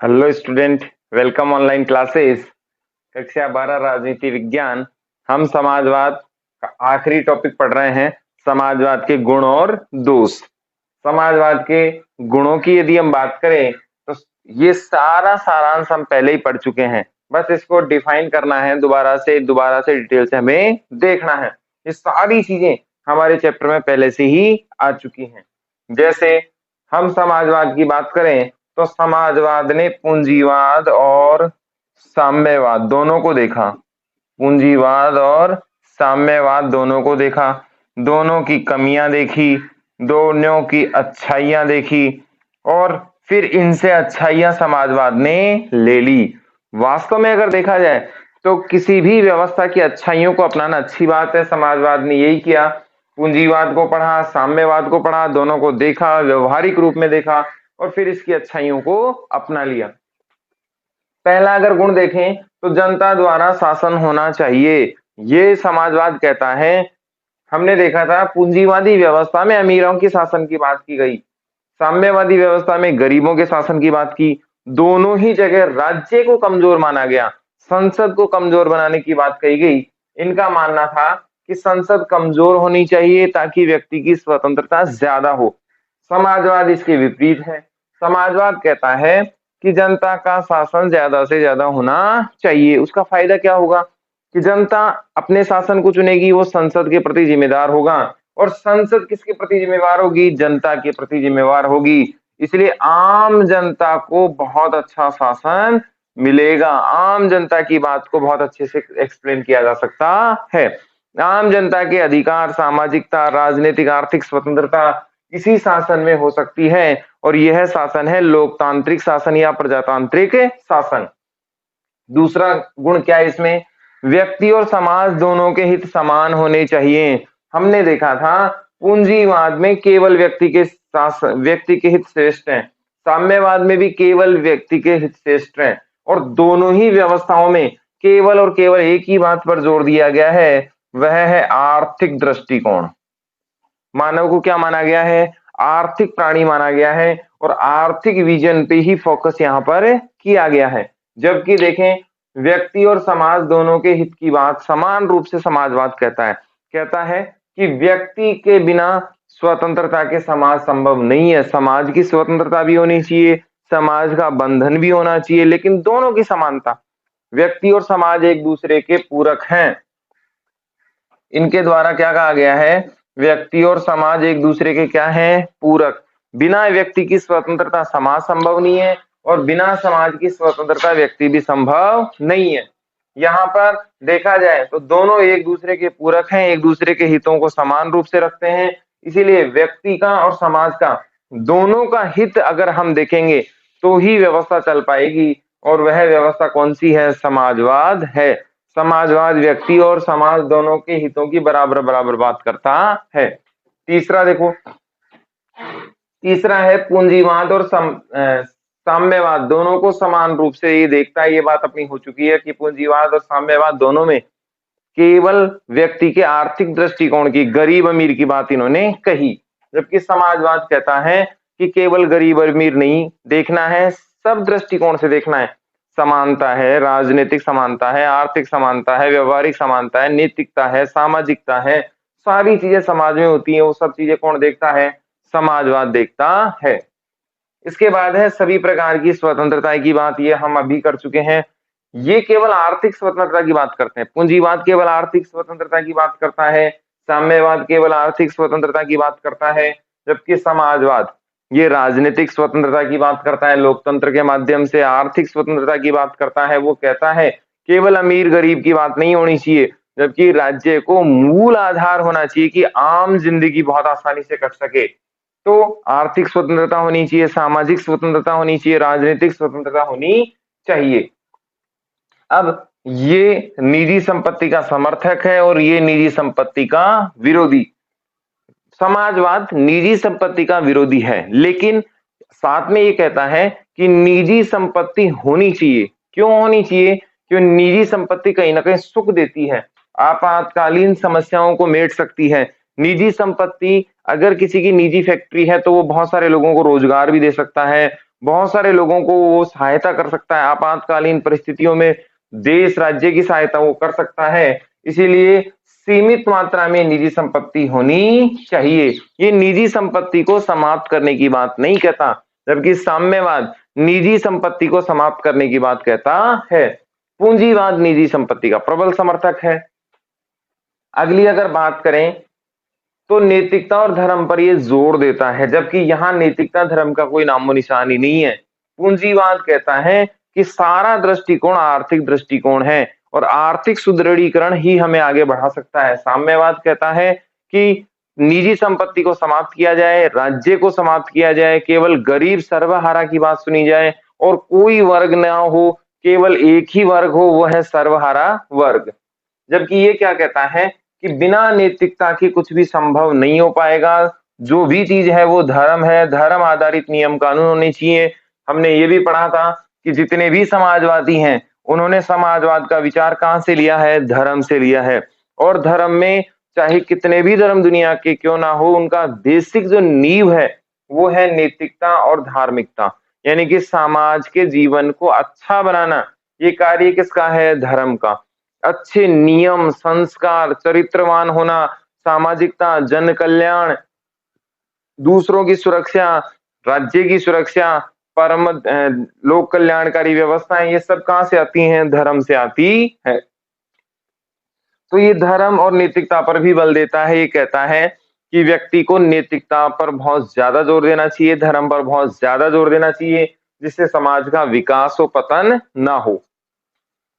Hello student, welcome online classes. कक्षा 12 राजनीति विज्ञान। हम समाजवाद का आखिरी टॉपिक पढ़ रहे हैं, समाजवाद के गुण और दोष। समाजवाद के गुणों की यदि हम बात करें तो ये सारा सारांश हम पहले ही पढ़ चुके हैं, बस इसको डिफाइन करना है, दोबारा से डिटेल से हमें देखना है। ये सारी चीजें हमारे चैप्टर में पहले से ही आ चुकी हैं। जैसे हम समाजवाद की बात करें तो समाजवाद ने पूंजीवाद और साम्यवाद दोनों को देखा। पूंजीवाद और साम्यवाद दोनों को देखा, दोनों की कमियां देखी, दोनों की अच्छाइयां देखी और फिर इनसे अच्छाइयां समाजवाद ने ले ली। वास्तव में अगर देखा जाए तो किसी भी व्यवस्था की अच्छाइयों को अपनाना अच्छी बात है। समाजवाद ने यही किया, पूंजीवाद को पढ़ा, साम्यवाद को पढ़ा, दोनों को देखा, व्यवहारिक रूप में देखा और फिर इसकी अच्छाइयों को अपना लिया। पहला अगर गुण देखें तो जनता द्वारा शासन होना चाहिए, ये समाजवाद कहता है। हमने देखा था पूंजीवादी व्यवस्था में अमीरों के शासन की बात की गई, साम्यवादी व्यवस्था में गरीबों के शासन की बात की। दोनों ही जगह राज्य को कमजोर माना गया, संसद को कमजोर बनाने की बात कही गई। इनका मानना था कि संसद कमजोर होनी चाहिए ताकि व्यक्ति की स्वतंत्रता ज्यादा हो। समाजवाद इसके विपरीत है। समाजवाद कहता है कि जनता का शासन ज्यादा से ज्यादा होना चाहिए। उसका फायदा क्या होगा कि जनता अपने शासन को चुनेगी, वो संसद के प्रति जिम्मेदार होगा और संसद किसके प्रति जिम्मेवार होगी? जनता के प्रति जिम्मेवार होगी। इसलिए आम जनता को बहुत अच्छा शासन मिलेगा। आम जनता की बात को बहुत अच्छे से एक्सप्लेन किया जा सकता है। आम जनता के अधिकार, सामाजिकता, राजनीतिक, आर्थिक स्वतंत्रता इसी शासन में हो सकती है और यह शासन है लोकतांत्रिक शासन या प्रजातांत्रिक शासन। दूसरा गुण क्या है इसमें? व्यक्ति और समाज दोनों के हित समान होने चाहिए। हमने देखा था पूंजीवाद में केवल व्यक्ति के हित श्रेष्ठ हैं, साम्यवाद में भी केवल व्यक्ति के हित श्रेष्ठ हैं और दोनों ही व्यवस्थाओं में केवल और केवल एक ही बात पर जोर दिया गया है, वह है आर्थिक दृष्टिकोण। मानव को क्या माना गया है? आर्थिक प्राणी माना गया है और आर्थिक विजन पे ही फोकस यहाँ पर किया गया है। जबकि देखें व्यक्ति और समाज दोनों के हित की बात समान रूप से समाजवाद कहता है कि व्यक्ति के बिना स्वतंत्रता के समाज संभव नहीं है। समाज की स्वतंत्रता भी होनी चाहिए, समाज का बंधन भी होना चाहिए, लेकिन दोनों की समानता। व्यक्ति और समाज एक दूसरे के पूरक हैं। इनके द्वारा क्या कहा गया है? व्यक्ति और समाज एक दूसरे के क्या हैं? पूरक। बिना व्यक्ति की स्वतंत्रता समाज संभव नहीं है और बिना समाज की स्वतंत्रता व्यक्ति भी संभव नहीं है। यहाँ पर देखा जाए तो दोनों एक दूसरे के पूरक हैं, एक दूसरे के हितों को समान रूप से रखते हैं। इसीलिए व्यक्ति का और समाज का दोनों का हित अगर हम देखेंगे तो ही व्यवस्था चल पाएगी और वह व्यवस्था कौन सी है? समाजवाद है। समाजवाद व्यक्ति और समाज दोनों के हितों की बराबर बराबर बात करता है। तीसरा देखो, तीसरा है पूंजीवाद और साम्यवाद दोनों को समान रूप से ये देखता है। ये बात अपनी हो चुकी है कि पूंजीवाद और साम्यवाद दोनों में केवल व्यक्ति के आर्थिक दृष्टिकोण की, गरीब अमीर की बात इन्होंने कही, जबकि समाजवाद कहता है कि केवल गरीब अमीर नहीं देखना है, सब दृष्टिकोण से देखना है। समानता है, राजनीतिक समानता है, आर्थिक समानता है, व्यवहारिक समानता है, नैतिकता है, सामाजिकता है, सारी चीजें समाज में होती हैं, वो सब चीजें कौन देखता है? समाजवाद देखता है। इसके बाद है सभी प्रकार की स्वतंत्रता की बात, ये हम अभी कर चुके हैं। ये केवल आर्थिक स्वतंत्रता की बात करते हैं। पूंजीवाद केवल आर्थिक स्वतंत्रता की बात करता है, साम्यवाद केवल आर्थिक स्वतंत्रता की बात करता है, जबकि समाजवाद ये राजनीतिक स्वतंत्रता की बात करता है, लोकतंत्र के माध्यम से आर्थिक स्वतंत्रता की बात करता है। वो कहता है केवल अमीर गरीब की बात नहीं होनी चाहिए, जबकि राज्य को मूल आधार होना चाहिए कि आम जिंदगी बहुत आसानी से कट सके। तो आर्थिक स्वतंत्रता होनी चाहिए, सामाजिक स्वतंत्रता होनी चाहिए, राजनीतिक स्वतंत्रता होनी चाहिए। अब ये निजी संपत्ति का समर्थक है और ये निजी संपत्ति का विरोधी। समाजवाद निजी संपत्ति का विरोधी है, लेकिन साथ में ये कहता है कि निजी संपत्ति होनी चाहिए। क्यों होनी चाहिए? क्योंकि निजी संपत्ति कहीं ना कहीं सुख देती है, आपातकालीन समस्याओं को मेट सकती है। निजी संपत्ति, अगर किसी की निजी फैक्ट्री है तो वो बहुत सारे लोगों को रोजगार भी दे सकता है, बहुत सारे लोगों को वो सहायता कर सकता है, आपातकालीन परिस्थितियों में देश राज्य की सहायता वो कर सकता है। इसीलिए सीमित मात्रा में निजी संपत्ति होनी चाहिए। ये निजी संपत्ति को समाप्त करने की बात नहीं कहता, जबकि साम्यवाद निजी संपत्ति को समाप्त करने की बात कहता है। पूंजीवाद निजी संपत्ति का प्रबल समर्थक है। अगली अगर बात करें तो नैतिकता और धर्म पर ये जोर देता है, जबकि यहां नैतिकता धर्म का कोई नामो निशान ही नहीं है। पूंजीवाद कहता है कि सारा दृष्टिकोण आर्थिक दृष्टिकोण है और आर्थिक सुदृढ़ीकरण ही हमें आगे बढ़ा सकता है। साम्यवाद कहता है कि निजी संपत्ति को समाप्त किया जाए, राज्य को समाप्त किया जाए, केवल गरीब सर्वहारा की बात सुनी जाए और कोई वर्ग ना हो, केवल एक ही वर्ग हो, वह है सर्वहारा वर्ग। जबकि ये क्या कहता है कि बिना नैतिकता के कुछ भी संभव नहीं हो पाएगा। जो भी चीज है वो धर्म है, धर्म आधारित नियम कानून होने चाहिए। हमने ये भी पढ़ा था कि जितने भी समाजवादी हैं उन्होंने समाजवाद का विचार कहां से लिया है? धर्म से लिया है। और धर्म में चाहे कितने भी धर्म दुनिया के क्यों ना हो, उनका बेसिक जो नींव है वो है नैतिकता और धार्मिकता, यानी कि समाज के जीवन को अच्छा बनाना। ये कार्य किसका है? धर्म का। अच्छे नियम, संस्कार, चरित्रवान होना, सामाजिकता, जन कल्याण, दूसरों की सुरक्षा, राज्य की सुरक्षा, परम लोक कल्याणकारी व्यवस्थाएं, ये सब कहां से आती हैं? धर्म से आती है। तो ये धर्म और नैतिकता पर भी बल देता है। ये कहता है कि व्यक्ति को नैतिकता पर बहुत ज्यादा जोर देना चाहिए, धर्म पर बहुत ज्यादा जोर देना चाहिए, जिससे समाज का विकास हो, पतन ना हो।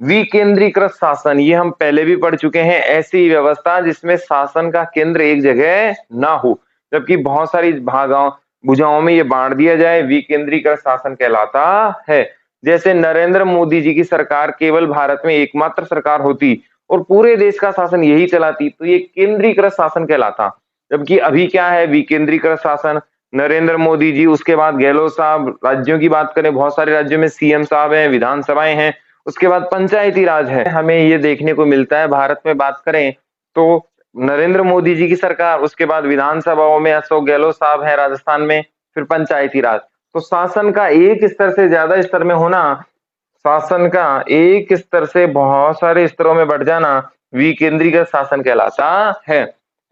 विकेंद्रीकृत शासन, ये हम पहले भी पढ़ चुके हैं। ऐसी व्यवस्था जिसमें शासन का केंद्र एक जगह ना हो, जबकि बहुत सारी भागों भुजाओं में ये बांट दिया जाए, विकेंद्रीकृत शासन कहलाता है। जैसे नरेंद्र मोदी जी की सरकार केवल भारत में एकमात्र सरकार होती और पूरे देश का शासन यही चलाती, तो ये केंद्रीकृत शासन कहलाता। जबकि अभी क्या है? विकेंद्रीकृत शासन। नरेंद्र मोदी जी, उसके बाद गहलोत साहब। राज्यों की बात करें, बहुत सारे राज्यों में सीएम साहब हैं, विधानसभाएं हैं। उसके बाद पंचायती राज है। हमें ये देखने को मिलता है, भारत में बात करें तो नरेंद्र मोदी जी की सरकार, उसके बाद विधानसभाओं में अशोक गहलोत साहब है राजस्थान में, फिर पंचायती राज। तो शासन का एक स्तर से ज्यादा स्तर में होना, शासन का एक स्तर से बहुत सारे स्तरों में बढ़ जाना, विकेंद्रीकृत शासन कहलाता है।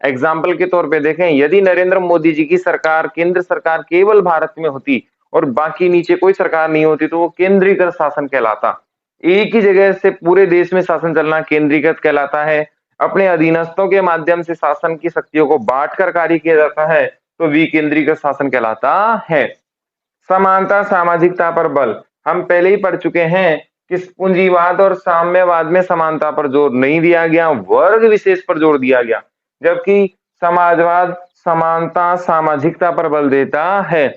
एग्जाम्पल के तौर पे देखें, यदि नरेंद्र मोदी जी की सरकार, केंद्र सरकार केवल भारत में होती और बाकी नीचे कोई सरकार नहीं होती, तो वो केंद्रीकृत शासन कहलाता। एक ही जगह से पूरे देश में शासन चलना केंद्रीकृत कहलाता है। अपने अधीनस्थों के माध्यम से शासन की शक्तियों को बांटकर कार्य किया जाता है, तो विकेंद्रीकृत शासन कहलाता है। समानता सामाजिकता पर बल, हम पहले ही पढ़ चुके हैं कि पूंजीवाद और साम्यवाद में समानता पर जोर नहीं दिया गया, वर्ग विशेष पर जोर दिया गया। जबकि समाजवाद समानता सामाजिकता पर बल देता है।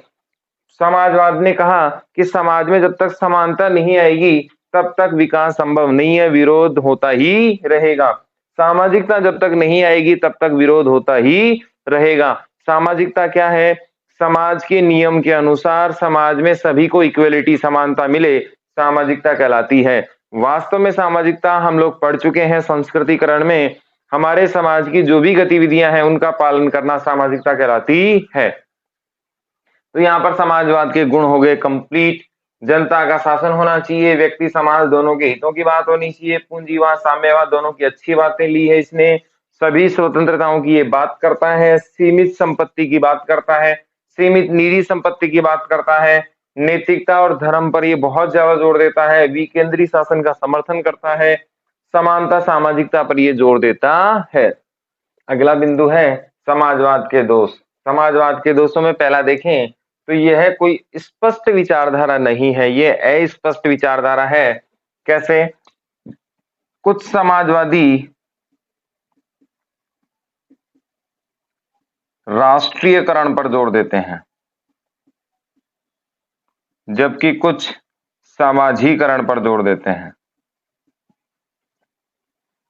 समाजवाद ने कहा कि समाज में जब तक समानता नहीं आएगी तब तक विकास संभव नहीं है, विरोध होता ही रहेगा। सामाजिकता जब तक नहीं आएगी तब तक विरोध होता ही रहेगा। सामाजिकता क्या है? समाज के नियम के अनुसार समाज में सभी को इक्वलिटी, समानता मिले, सामाजिकता कहलाती है। वास्तव में सामाजिकता हम लोग पढ़ चुके हैं संस्कृतिकरण में। हमारे समाज की जो भी गतिविधियां हैं उनका पालन करना सामाजिकता कहलाती है। तो यहाँ पर समाजवाद के गुण हो गए कंप्लीट। जनता का शासन होना चाहिए, व्यक्ति समाज दोनों के हितों की बात होनी चाहिए। पूंजीवाद साम्यवाद दोनों की अच्छी बातें ली है इसने। सभी स्वतंत्रताओं की ये बात करता है। सीमित संपत्ति की बात करता है, सीमित निजी संपत्ति की बात करता है। नैतिकता और धर्म पर ये बहुत ज्यादा जोर देता है। विकेंद्री शासन का समर्थन करता है। समानता सामाजिकता पर ये जोर देता है। अगला बिंदु है समाजवाद के दोष। समाजवाद के दोषों में पहला देखें तो यह कोई स्पष्ट विचारधारा नहीं है, ये अस्पष्ट विचारधारा है। कैसे? कुछ समाजवादी राष्ट्रीयकरण पर जोर देते हैं, जबकि कुछ सामाजिकरण पर जोर देते हैं।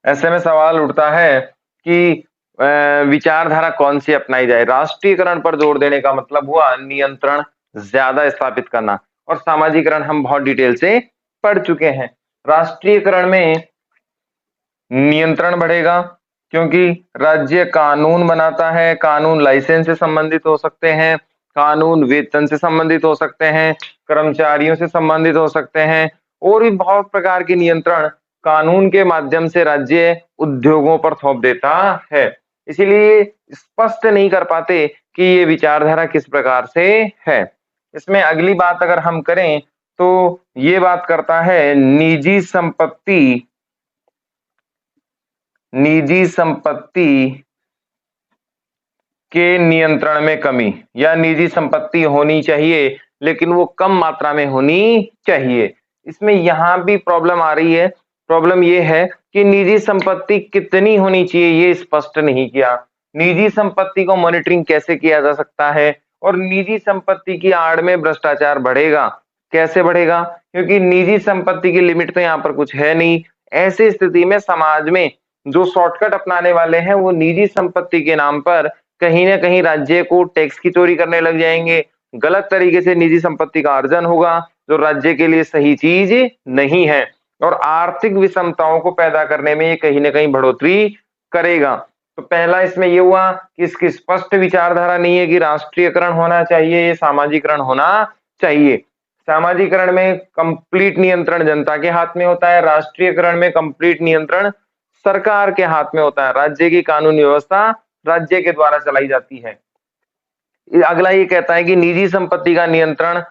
ऐसे में सवाल उठता है कि विचारधारा कौन सी अपनाई जाए? राष्ट्रीयकरण पर जोर देने का मतलब हुआ नियंत्रण ज्यादा स्थापित करना, और सामाजिकरण हम बहुत डिटेल से पढ़ चुके हैं। राष्ट्रीयकरण में नियंत्रण बढ़ेगा क्योंकि राज्य कानून बनाता है, कानून लाइसेंस से संबंधित हो सकते हैं, कानून वेतन से संबंधित हो सकते हैं, कर्मचारियों से संबंधित हो सकते हैं, और भी बहुत प्रकार के नियंत्रण कानून के माध्यम से राज्य उद्योगों पर थोप देता है। इसीलिए स्पष्ट नहीं कर पाते कि ये विचारधारा किस प्रकार से है। इसमें अगली बात अगर हम करें तो ये बात करता है निजी संपत्ति के नियंत्रण में कमी, या निजी संपत्ति होनी चाहिए लेकिन वो कम मात्रा में होनी चाहिए। इसमें यहां भी प्रॉब्लम आ रही है। प्रॉब्लम ये है कि निजी संपत्ति कितनी होनी चाहिए ये स्पष्ट नहीं किया। निजी संपत्ति को मॉनिटरिंग कैसे किया जा सकता है, और निजी संपत्ति की आड़ में भ्रष्टाचार बढ़ेगा कैसे बढ़ेगा, क्योंकि निजी संपत्ति की लिमिट तो यहाँ पर कुछ है नहीं। ऐसी स्थिति में समाज में जो शॉर्टकट अपनाने वाले हैं वो निजी संपत्ति के नाम पर कहीं ना कहीं राज्य को टैक्स की चोरी करने लग जाएंगे। गलत तरीके से निजी संपत्ति का अर्जन होगा जो राज्य के लिए सही चीज नहीं है, और आर्थिक विषमताओं को पैदा करने में ये कहीं ना कहीं बढ़ोतरी करेगा। तो पहला इसमें ये हुआ कि इसकी स्पष्ट विचारधारा नहीं है कि राष्ट्रीयकरण होना चाहिए, ये सामाजिकरण होना चाहिए। सामाजिकरण में कंप्लीट नियंत्रण जनता के हाथ में होता है, राष्ट्रीयकरण में कंप्लीट नियंत्रण सरकार के हाथ में होता है। राज्य की कानून व्यवस्था राज्य के द्वारा चलाई जाती है। अगला ये कहता है कि निजी संपत्ति का नियंत्रण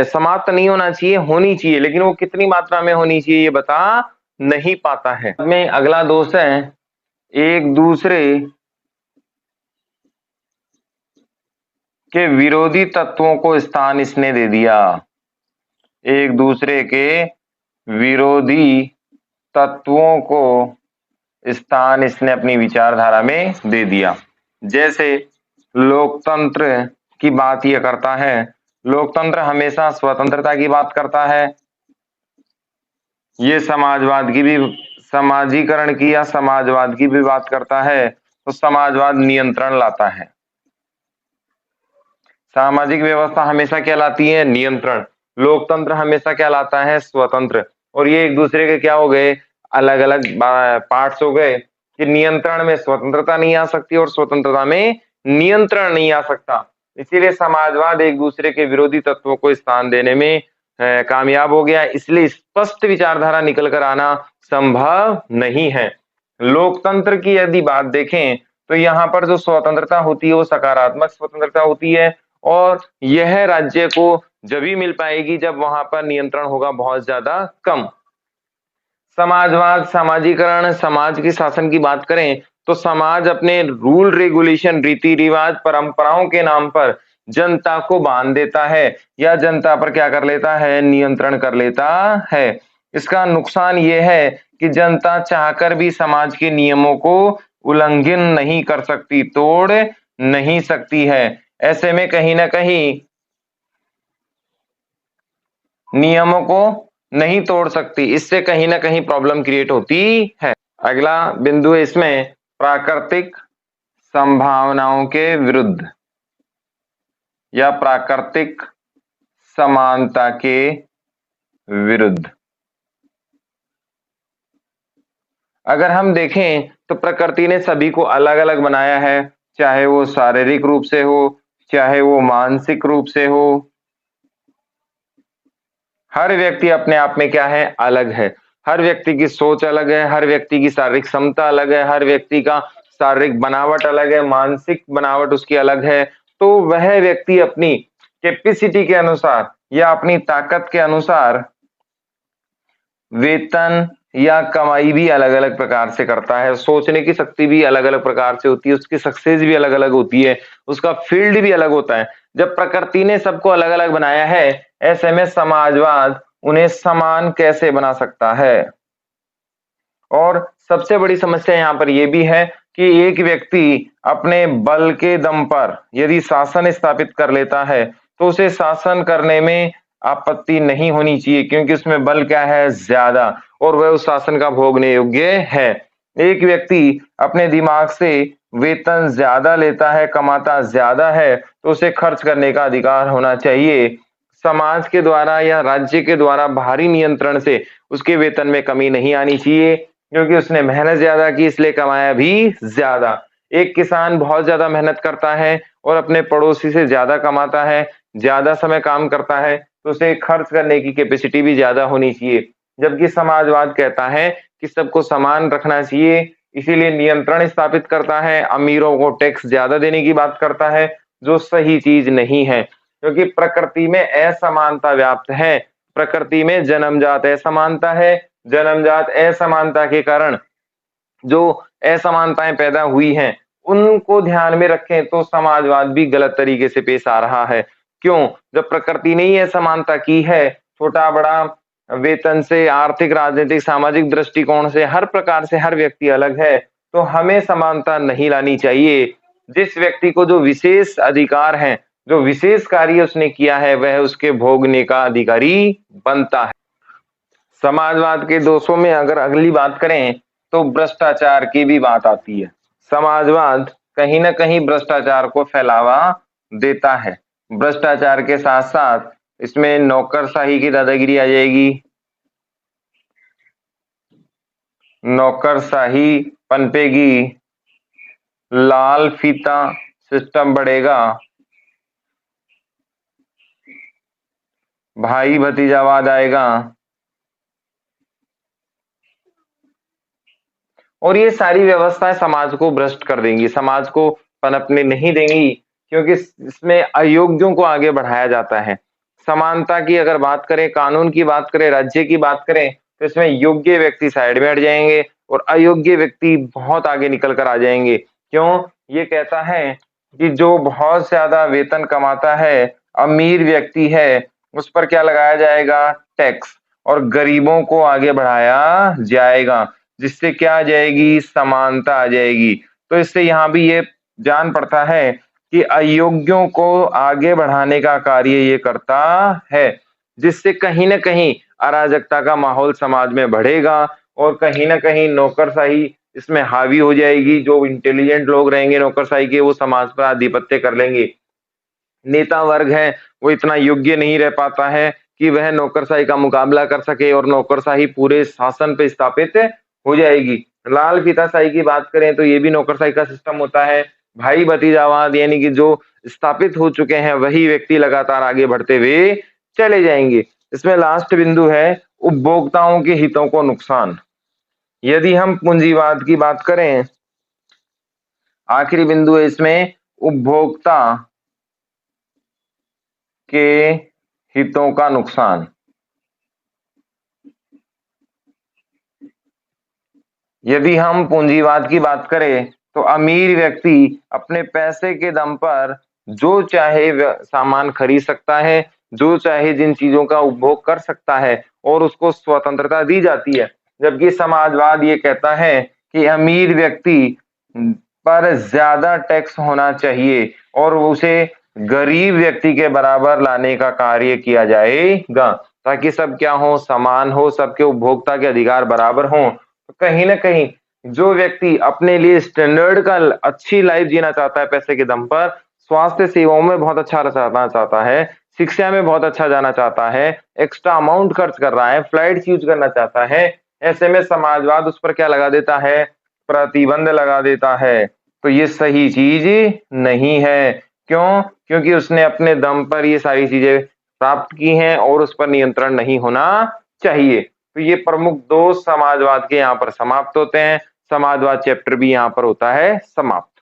समाप्त नहीं होना चाहिए, होनी चाहिए, लेकिन वो कितनी मात्रा में होनी चाहिए ये बता नहीं पाता है। में अगला दोष है एक दूसरे के विरोधी तत्वों को स्थान इसने दे दिया। एक दूसरे के विरोधी तत्वों को स्थान इसने अपनी विचारधारा में दे दिया। जैसे लोकतंत्र की बात यह करता है, लोकतंत्र हमेशा स्वतंत्रता की बात करता है। ये समाजवाद की भी, समाजीकरण की या समाजवाद की भी बात करता है, तो समाजवाद नियंत्रण लाता है। सामाजिक व्यवस्था हमेशा क्या लाती है? नियंत्रण। लोकतंत्र हमेशा क्या लाता है? स्वतंत्र। और ये एक दूसरे के क्या हो गए? अलग अलग पार्ट्स हो गए कि नियंत्रण में स्वतंत्रता नहीं आ सकती और स्वतंत्रता में नियंत्रण नहीं आ सकता। इसीलिए समाजवाद एक दूसरे के विरोधी तत्वों को स्थान देने में कामयाब हो गया। इसलिए स्पष्ट विचारधारा निकल कर आना संभव नहीं है। लोकतंत्र की यदि बात देखें तो यहाँ पर जो स्वतंत्रता होती है वो सकारात्मक स्वतंत्रता होती है, और यह राज्य को जब ही मिल पाएगी जब वहां पर नियंत्रण होगा बहुत ज्यादा कम। समाजवाद, सामाजिकरण, समाज के शासन की बात करें तो समाज अपने रूल रेगुलेशन, रीति रिवाज, परंपराओं के नाम पर जनता को बांध देता है या जनता पर क्या कर लेता है? नियंत्रण कर लेता है। इसका नुकसान यह है कि जनता चाहकर भी समाज के नियमों को उल्लंघन नहीं कर सकती, तोड़ नहीं सकती है। ऐसे में कहीं ना कहीं नियमों को नहीं तोड़ सकती, इससे कहीं ना कहीं प्रॉब्लम क्रिएट होती है। अगला बिंदु है इसमें प्राकृतिक संभावनाओं के विरुद्ध या प्राकृतिक समानता के विरुद्ध। अगर हम देखें तो प्रकृति ने सभी को अलग अलग बनाया है, चाहे वो शारीरिक रूप से हो, चाहे वो मानसिक रूप से हो। हर व्यक्ति अपने आप में क्या है? अलग है। हर व्यक्ति की सोच अलग है, हर व्यक्ति की शारीरिक क्षमता अलग है, हर व्यक्ति का शारीरिक बनावट अलग है, मानसिक बनावट उसकी अलग है। तो वह व्यक्ति अपनी कैपेसिटी के अनुसार या अपनी ताकत के अनुसार वेतन या कमाई भी अलग अलग प्रकार से करता है। सोचने की शक्ति भी अलग अलग प्रकार से होती है, उसकी सक्सेस भी अलग अलग होती है, उसका फील्ड भी अलग होता है। जब प्रकृति ने सबको अलग अलग बनाया है, ऐसे में समाजवाद उन्हें समान कैसे बना सकता है? और सबसे बड़ी समस्या यहाँ पर यह भी है कि एक व्यक्ति अपने बल के दम पर यदि शासन स्थापित कर लेता है तो उसे शासन करने में आपत्ति नहीं होनी चाहिए, क्योंकि उसमें बल क्या है? ज्यादा, और वह उस शासन का भोगने योग्य है। एक व्यक्ति अपने दिमाग से वेतन ज्यादा लेता है, कमाता ज्यादा है, तो उसे खर्च करने का अधिकार होना चाहिए। समाज के द्वारा या राज्य के द्वारा बाहरी नियंत्रण से उसके वेतन में कमी नहीं आनी चाहिए, क्योंकि उसने मेहनत ज्यादा की इसलिए कमाया भी ज्यादा। एक किसान बहुत ज्यादा मेहनत करता है और अपने पड़ोसी से ज्यादा कमाता है, ज्यादा समय काम करता है, तो उसे खर्च करने की कैपेसिटी भी ज्यादा होनी चाहिए। जबकि समाजवाद कहता है कि सबको समान रखना चाहिए, इसीलिए नियंत्रण स्थापित करता है, अमीरों को टैक्स ज्यादा देने की बात करता है, जो सही चीज नहीं है, क्योंकि प्रकृति में असमानता व्याप्त है। प्रकृति में जन्मजात असमानता है। जन्मजात असमानता के कारण जो असमानताएं पैदा हुई हैं, उनको ध्यान में रखें तो समाजवाद भी गलत तरीके से पेश आ रहा है। क्यों? जब प्रकृति ने ही असमानता की है, छोटा बड़ा वेतन से, आर्थिक, राजनीतिक, सामाजिक दृष्टिकोण से, हर प्रकार से हर व्यक्ति अलग है, तो हमें समानता नहीं लानी चाहिए। जिस व्यक्ति को जो विशेष अधिकार हैं, जो विशेष कार्य उसने किया है, वह उसके भोगने का अधिकारी बनता है। समाजवाद के दोषों में अगर अगली बात करें तो भ्रष्टाचार की भी बात आती है। समाजवाद कहीं ना कहीं भ्रष्टाचार को फैलावा देता है। भ्रष्टाचार के साथ साथ इसमें नौकरशाही की दादागिरी आ जाएगी, नौकरशाही पनपेगी, लाल फीता सिस्टम बढ़ेगा, भाई भतीजावाद आएगा, और ये सारी व्यवस्थाएं समाज को भ्रष्ट कर देंगी, समाज को पनपने नहीं देंगी, क्योंकि इसमें अयोग्यों को आगे बढ़ाया जाता है। समानता की अगर बात करें, कानून की बात करें, राज्य की बात करें, तो इसमें योग्य व्यक्ति साइड में हट जाएंगे और अयोग्य व्यक्ति बहुत आगे निकल कर आ जाएंगे। क्यों? ये कहता है कि जो बहुत ज्यादा वेतन कमाता है, अमीर व्यक्ति है, उस पर क्या लगाया जाएगा? टैक्स, और गरीबों को आगे बढ़ाया जाएगा, जिससे क्या आ जाएगी? समानता आ जाएगी। तो इससे यहाँ भी ये जान पड़ता है कि अयोग्यों को आगे बढ़ाने का कार्य ये करता है, जिससे कहीं ना कहीं अराजकता का माहौल समाज में बढ़ेगा और कहीं ना कहीं नौकरशाही इसमें हावी हो जाएगी। जो इंटेलिजेंट लोग रहेंगे नौकरशाही के, वो समाज पर आधिपत्य कर लेंगे। नेता वर्ग है, वो इतना योग्य नहीं रह पाता है कि वह नौकरशाही का मुकाबला कर सके और नौकरशाही पूरे शासन पे स्थापित हो जाएगी। लाल फीताशाही की बात करें तो ये भी नौकरशाही का सिस्टम होता है। भाई भतीजावाद, यानी कि जो स्थापित हो चुके हैं वही व्यक्ति लगातार आगे बढ़ते हुए चले जाएंगे। इसमें लास्ट बिंदु है उपभोक्ताओं के हितों को नुकसान। यदि हम पूंजीवाद की बात करें, आखिरी बिंदु है इसमें उपभोक्ता के हितों का नुकसान। यदि हम पूंजीवाद की बात करें तो अमीर व्यक्ति अपने पैसे के दम पर जो चाहे सामान खरीद सकता है, जो चाहे जिन चीजों का उपभोग कर सकता है और उसको स्वतंत्रता दी जाती है। जबकि समाजवाद ये कहता है कि अमीर व्यक्ति पर ज्यादा टैक्स होना चाहिए और उसे गरीब व्यक्ति के बराबर लाने का कार्य किया जाएगा, ताकि सब क्या हो? समान हो, सबके उपभोक्ता के अधिकार बराबर हों। तो कहीं ना कहीं जो व्यक्ति अपने लिए स्टैंडर्ड का अच्छी लाइफ जीना चाहता है पैसे के दम पर, स्वास्थ्य सेवाओं में बहुत अच्छा रहना चाहता है, शिक्षा में बहुत अच्छा जाना चाहता है, एक्स्ट्रा अमाउंट खर्च कर रहा है, फ्लाइट यूज करना चाहता है, ऐसे में समाजवाद उस पर क्या लगा देता है? प्रतिबंध लगा देता है। तो ये सही चीज नहीं है। क्यों? क्योंकि उसने अपने दम पर ये सारी चीजें प्राप्त की हैं और उस पर नियंत्रण नहीं होना चाहिए। तो ये प्रमुख दोष समाजवाद के यहाँ पर समाप्त होते हैं। समाजवाद चैप्टर भी यहाँ पर होता है समाप्त।